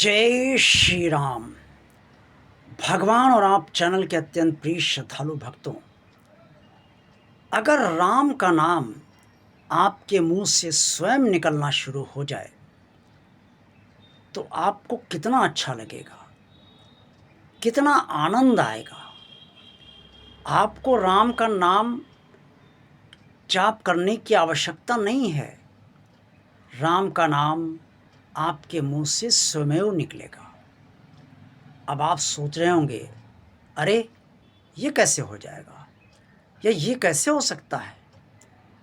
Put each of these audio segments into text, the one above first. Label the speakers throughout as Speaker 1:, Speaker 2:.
Speaker 1: जय श्री राम। भगवान और आप चैनल के अत्यंत प्रिय श्रद्धालु भक्तों, अगर राम का नाम आपके मुंह से स्वयं निकलना शुरू हो जाए तो आपको कितना अच्छा लगेगा, कितना आनंद आएगा। आपको राम का नाम जाप करने की आवश्यकता नहीं है। राम का नाम आपके मुंह से स्वयं निकलेगा। अब आप सोच रहे होंगे, अरे ये कैसे हो जाएगा, या ये कैसे हो सकता है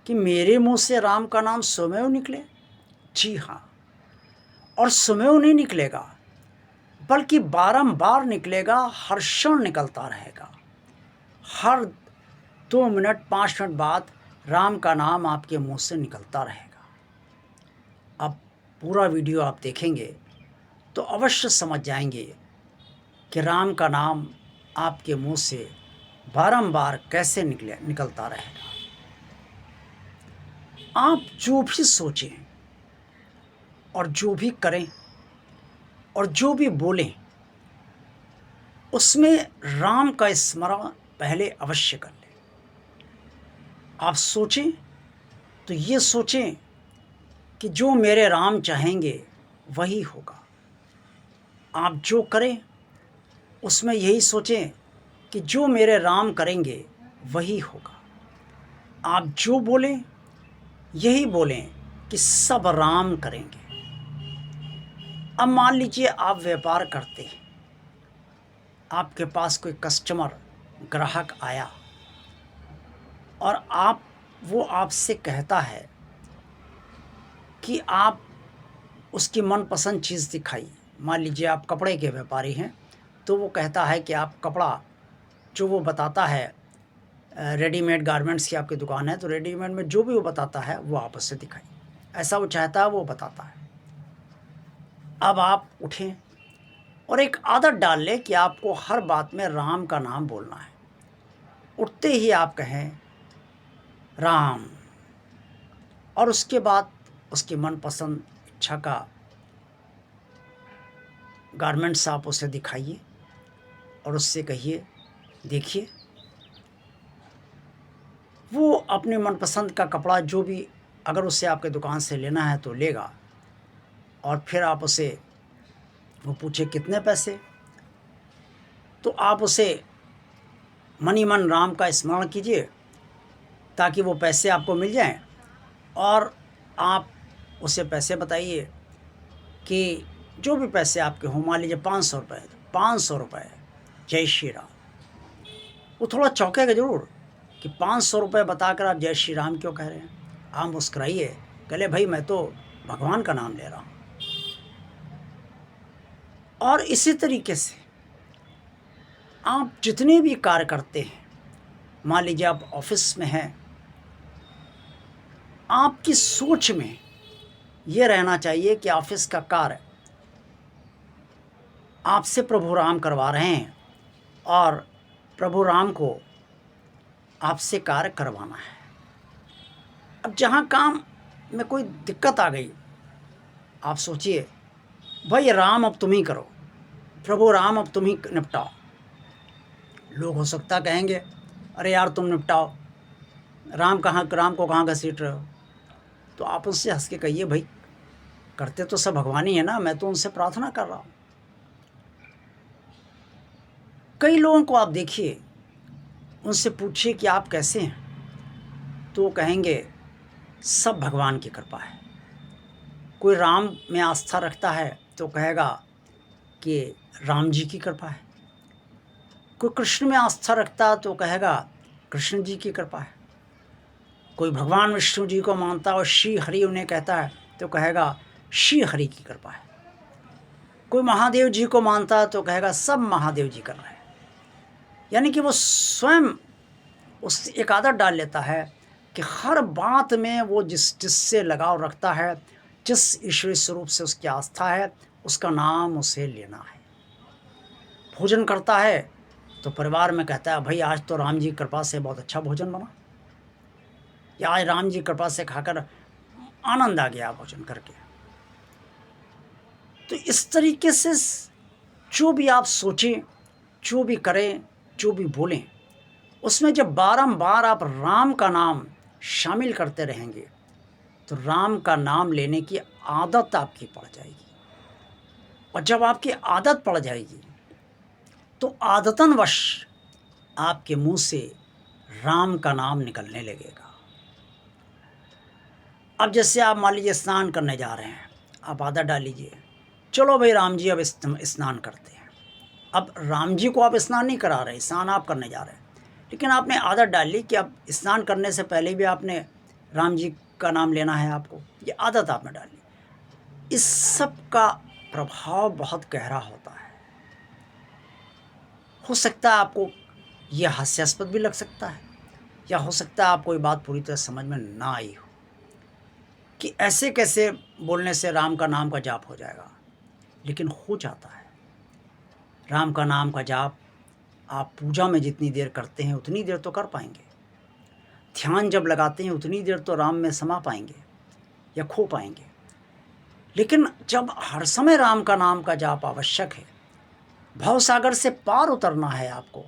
Speaker 1: कि मेरे मुंह से राम का नाम स्वयं निकले। जी हाँ, और स्वयं नहीं निकलेगा बल्कि बारंबार निकलेगा, हर क्षण निकलता रहेगा। हर 2 मिनट 5 मिनट बाद राम का नाम आपके मुंह से निकलता रहेगा। अब पूरा वीडियो आप देखेंगे तो अवश्य समझ जाएंगे कि राम का नाम आपके मुंह से बारंबार कैसे निकलता रहेगा। आप जो भी सोचें और जो भी करें और जो भी बोलें, उसमें राम का स्मरण पहले अवश्य कर लें। आप सोचें तो ये सोचें कि जो मेरे राम चाहेंगे वही होगा। आप जो करें उसमें यही सोचें कि जो मेरे राम करेंगे वही होगा। आप जो बोलें यही बोलें कि सब राम करेंगे। अब मान लीजिए आप व्यापार करते हैं, आपके पास कोई कस्टमर ग्राहक आया और वो आपसे कहता है कि आप उसकी मनपसंद चीज़ दिखाइए। मान लीजिए आप कपड़े के व्यापारी हैं, तो वो कहता है कि आप कपड़ा जो वो बताता है, रेडीमेड गारमेंट्स की आपकी दुकान है तो रेडीमेड में जो भी वो बताता है वो आप उससे दिखाइए। ऐसा वो चाहता है, वो बताता है। अब आप उठें और एक आदत डाल लें कि आपको हर बात में राम का नाम बोलना है। उठते ही आप कहें राम, और उसके बाद उसकी मनपसंद इच्छा का गारमेंट्स आप उसे दिखाइए और उससे कहिए, देखिए वो अपने मनपसंद का कपड़ा जो भी अगर उसे आपके दुकान से लेना है तो लेगा। और फिर आप उसे वो पूछे कितने पैसे, तो आप उसे मनी मन राम का स्मरण कीजिए ताकि वो पैसे आपको मिल जाएं। और आप उसे पैसे बताइए कि जो भी पैसे आपके हों, मान लीजिए 500 रुपये, तो 500 रुपये, जय श्री राम। वो थोड़ा चौंकेगा ज़रूर कि 500 रुपये बताकर आप जय श्री राम क्यों कह रहे हैं। आप मुस्कुराइए, कहले भाई मैं तो भगवान का नाम ले रहा हूँ। और इसी तरीके से आप जितने भी कार्य करते हैं, मान लीजिए आप ऑफिस में हैं, आपकी सोच में ये रहना चाहिए कि ऑफिस का कार्य आपसे प्रभु राम करवा रहे हैं और प्रभु राम को आपसे कार्य करवाना है। अब जहाँ काम में कोई दिक्कत आ गई, आप सोचिए भाई राम अब तुम ही करो, प्रभु राम अब तुम ही निपटाओ। लोग हो सकता कहेंगे, अरे यार तुम निपटाओ, राम को कहाँ घसीट रहे हो। तो आप उससे हंस के कहिए, भाई करते तो सब भगवान ही है ना, मैं तो उनसे प्रार्थना कर रहा हूँ। कई लोगों को आप देखिए, उनसे पूछिए कि आप कैसे हैं, तो वो कहेंगे सब भगवान की कृपा है। कोई राम में आस्था रखता है तो कहेगा कि राम जी की कृपा है। कोई कृष्ण में आस्था रखता है तो कहेगा कृष्ण जी की कृपा है। कोई भगवान विष्णु जी को मानता है और श्री हरि उन्हें कहता है तो कहेगा श्री हरि की कृपा है। कोई महादेव जी को मानता है तो कहेगा सब महादेव जी कर रहे हैं। यानी कि वो स्वयं उस एक आदत डाल लेता है कि हर बात में वो जिससे लगाव रखता है, जिस ईश्वरीय स्वरूप से उसकी आस्था है, उसका नाम उसे लेना है। भोजन करता है तो परिवार में कहता है, भाई आज तो राम जी की कृपा से बहुत अच्छा भोजन बना, या आज राम जी की कृपा से खाकर आनंद आ गया भोजन करके। तो इस तरीके से जो भी आप सोचें, जो भी करें, जो भी बोलें, उसमें जब बारंबार आप राम का नाम शामिल करते रहेंगे तो राम का नाम लेने की आदत आपकी पड़ जाएगी। और जब आपकी आदत पड़ जाएगी तो आदतनवश आपके मुंह से राम का नाम निकलने लगेगा। अब जैसे आप मान लीजिए स्नान करने जा रहे हैं, आप आदत डाल लीजिए, चलो भाई राम जी अब स्नान करते हैं। अब राम जी को आप स्नान नहीं करा रहे, स्नान आप करने जा रहे हैं, लेकिन आपने आदत डाल ली कि अब स्नान करने से पहले भी आपने राम जी का नाम लेना है आपको, ये आदत आपने डाल ली। इस सब का प्रभाव बहुत गहरा होता है। हो सकता है आपको ये हास्यास्पद भी लग सकता है, या हो सकता है आपको ये बात पूरी तरह समझ में ना आई हो कि ऐसे कैसे बोलने से राम का नाम का जाप हो जाएगा, लेकिन हो जाता है। राम का नाम का जाप आप पूजा में जितनी देर करते हैं उतनी देर तो कर पाएंगे, ध्यान जब लगाते हैं उतनी देर तो राम में समा पाएंगे या खो पाएंगे। लेकिन जब हर समय राम का नाम का जाप आवश्यक है, भवसागर से पार उतरना है आपको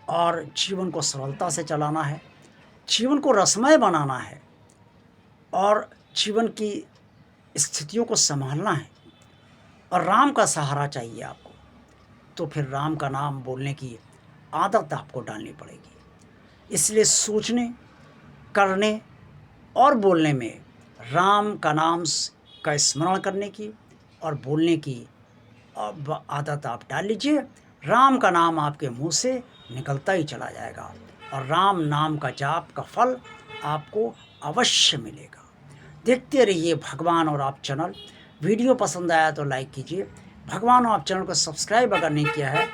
Speaker 1: और जीवन को सरलता से चलाना है, जीवन को रसमय बनाना है और जीवन की स्थितियों को संभालना है और राम का सहारा चाहिए आपको, तो फिर राम का नाम बोलने की आदत आपको डालनी पड़ेगी। इसलिए सोचने, करने और बोलने में राम का नाम का स्मरण करने की और बोलने की आदत आप डाल लीजिए। राम का नाम आपके मुंह से निकलता ही चला जाएगा और राम नाम का जाप का फल आपको अवश्य मिलेगा। देखते रहिए भगवान और आप चैनल। वीडियो पसंद आया तो लाइक कीजिए। भगवान और आप चैनल को सब्सक्राइब अगर नहीं किया है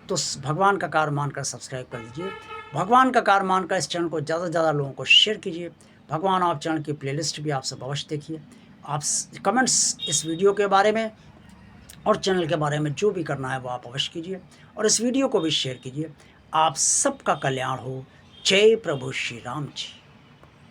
Speaker 1: तो भगवान का कार्य मानकर सब्सक्राइब कर लीजिए। भगवान का कार्य मानकर इस चैनल को ज़्यादा से ज़्यादा लोगों को शेयर कीजिए। भगवान और आप चैनल की प्लेलिस्ट भी आप सब अवश्य देखिए। आप कमेंट्स इस वीडियो के बारे में और चैनल के बारे में जो भी करना है वो आप अवश्य कीजिए और इस वीडियो को भी शेयर कीजिए। आप सबका कल्याण हो। जय प्रभु श्री राम जी।